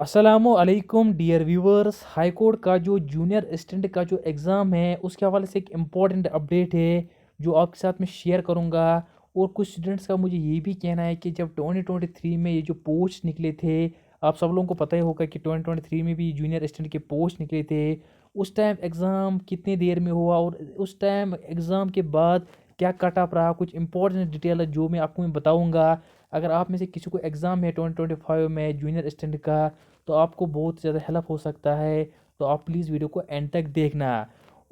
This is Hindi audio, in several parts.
अस्सलामुअलैकुम डियर व्यूवर्स। हाई कोर्ट का जो जूनियर असिस्टेंट का जो एग्ज़ाम है उसके हवाले से एक इम्पॉर्टेंट अपडेट है जो आपके साथ में शेयर करूंगा। और कुछ स्टूडेंट्स का मुझे ये भी कहना है कि जब 2023 में ये जो पोस्ट निकले थे, आप सब लोगों को पता ही होगा कि 2023 में भी जूनियर असिस्टेंट के पोस्ट निकले थे। उस टाइम एग्ज़ाम कितनी देर में हुआ और उस टाइम एग्ज़ाम के बाद क्या कट ऑफ रहा, कुछ इंपॉर्टेंट डिटेल है जो मैं आपको बताऊंगा। अगर आप में से किसी को एग्ज़ाम है 2025 में जूनियर असिस्टेंट का, तो आपको बहुत ज़्यादा हेल्प हो सकता है। तो आप प्लीज़ वीडियो को एंड तक देखना।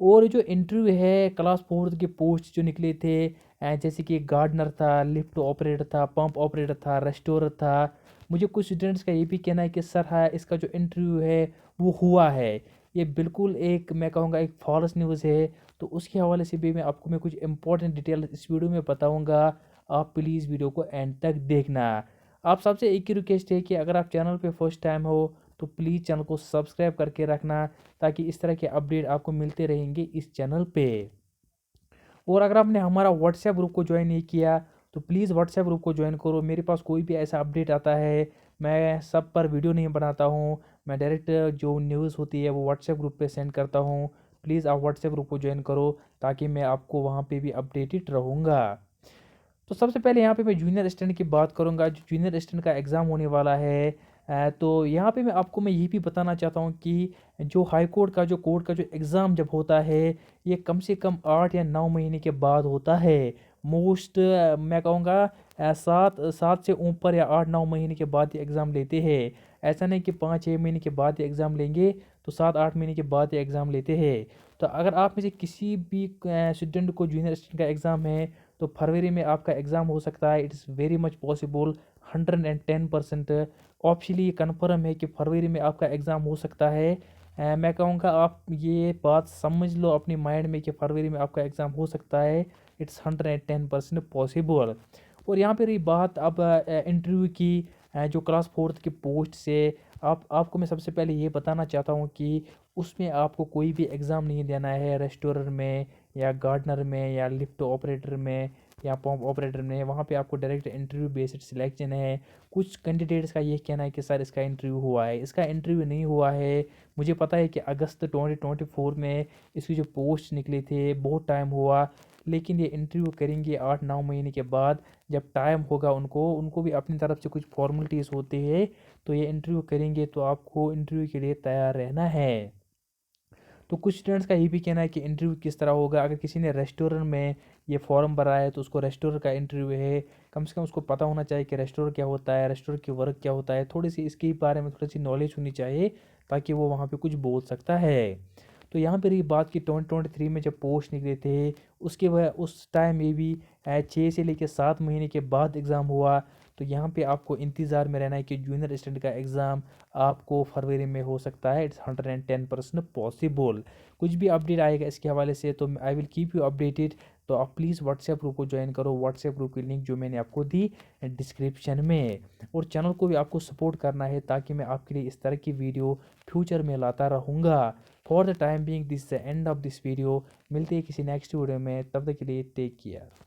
और जो इंटरव्यू है क्लास फोर्थ के पोस्ट जो निकले थे, जैसे कि गार्डनर था, लिफ्ट ऑपरेटर था, पंप ऑपरेटर था, रेस्टोरर था। मुझे कुछ स्टूडेंट्स का ये भी कहना है कि सर हाँ, इसका जो इंटरव्यू है वो हुआ है। ये बिल्कुल एक मैं कहूँगा एक फॉल्स न्यूज़ है। तो उसके हवाले से भी मैं कुछ इंपॉर्टेंट डिटेल इस वीडियो में बताऊँगा। आप प्लीज़ वीडियो को एंड तक देखना। आप सबसे एक ही रिक्वेस्ट है कि अगर आप चैनल पे फर्स्ट टाइम हो तो प्लीज़ चैनल को सब्सक्राइब करके रखना, ताकि इस तरह के अपडेट आपको मिलते रहेंगे इस चैनल पे। और अगर आपने हमारा व्हाट्सएप ग्रुप को ज्वाइन नहीं किया तो प्लीज़ व्हाट्सएप ग्रुप को ज्वाइन करो। मेरे पास कोई भी ऐसा अपडेट आता है, मैं सब पर वीडियो नहीं बनाता हूँ, मैं डायरेक्ट जो न्यूज़ होती है वो व्हाट्सएप ग्रुप पे सेंड करता हूँ। प्लीज़ आप व्हाट्सएप ग्रुप को ज्वाइन करो ताकि मैं आपको वहाँ पे भी अपडेटेड रहूँगा। तो सबसे पहले यहाँ पे मैं जूनियर असिस्टेंट की बात करूँगा। जो जूनियर असिस्टेंट का एग्ज़ाम होने वाला है, तो यहाँ पे मैं ये भी बताना चाहता हूँ कि जो हाई कोर्ट का जो एग्ज़ाम जब होता है, ये कम से कम 8 या 9 महीने के बाद होता है। मोस्ट मैं कहूँगा 7 से ऊपर या 8-9 महीने के बाद ये एग्ज़ाम लेते हैं। ऐसा नहीं कि 5-6 महीने के बाद ये एग्ज़ाम लेंगे, तो 7-8 महीने के बाद ये एग्ज़ाम लेते हैं। तो अगर आप में से किसी भी स्टूडेंट को जूनियर असिस्टेंट का एग्ज़ाम है तो फरवरी में आपका एग्ज़ाम हो सकता है। It is very much possible, 110% obviously confirm है कि फरवरी में आपका एग्ज़ाम हो सकता है। मैं कहूँगा आप ये बात समझ लो अपनी माइंड में कि फरवरी में आपका एग्ज़ाम हो सकता है। It's 110% possible. और यहाँ पे रही बात अब इंटरव्यू की, जो क्लास फोर्थ की पोस्ट से, आपको मैं सबसे पहले ये बताना चाहता हूँ कि उसमें आपको कोई भी एग्ज़ाम नहीं देना है। रेस्टोरेंट में या गार्डनर में या लिफ्ट ऑपरेटर में या पंप ऑपरेटर में, वहाँ पे आपको डायरेक्ट इंटरव्यू बेस्ड सिलेक्शन है। कुछ कैंडिडेट्स का ये कहना है कि सर इसका इंटरव्यू हुआ है, इसका इंटरव्यू नहीं हुआ है। मुझे पता है कि अगस्त 2024 में इसकी जो पोस्ट निकले थे बहुत टाइम हुआ, लेकिन ये इंटरव्यू करेंगे 8-9 महीने के बाद। जब टाइम होगा उनको उनको भी अपनी तरफ से कुछ फॉर्मेलिटीज़ होते हैं, तो ये इंटरव्यू करेंगे। तो आपको इंटरव्यू के लिए तैयार रहना है। तो कुछ स्टूडेंट्स का ये भी कहना है कि इंटरव्यू किस तरह होगा। अगर किसी ने रेस्टोरेंट में ये फॉर्म भरा है तो उसको रेस्टोरेंट का इंटरव्यू है। कम से कम उसको पता होना चाहिए कि रेस्टोरेंट क्या होता है, रेस्टोरेंट की वर्क क्या होता है, थोड़ी सी इसके बारे में थोड़ी सी नॉलेज होनी चाहिए, ताकि वो वहाँ पे कुछ बोल सकता है। तो यहाँ पे रही बात की 2023 में जब पोस्ट निकले थे, उसके वह उस टाइम ये भी 6 से लेकर 7 महीने के बाद एग्ज़ाम हुआ। तो यहाँ पे आपको इंतज़ार में रहना है कि जूनियर असिस्टेंट का एग्ज़ाम आपको फरवरी में हो सकता है। It's 110% possible. कुछ भी अपडेट आएगा इसके हवाले से तो I will keep you updated. तो आप प्लीज़ व्हाट्सएप ग्रुप को ज्वाइन करो। व्हाट्सएप ग्रुप की लिंक जो मैंने आपको दी डिस्क्रिप्शन में। और चैनल को भी आपको सपोर्ट करना है ताकि मैं आपके लिए इस तरह की वीडियो फ्यूचर में लाता रहूँगा। For the time being this the end of this video. मिलते हैं किसी नेक्स्ट वीडियो में, तब तक के लिए टेक केयर।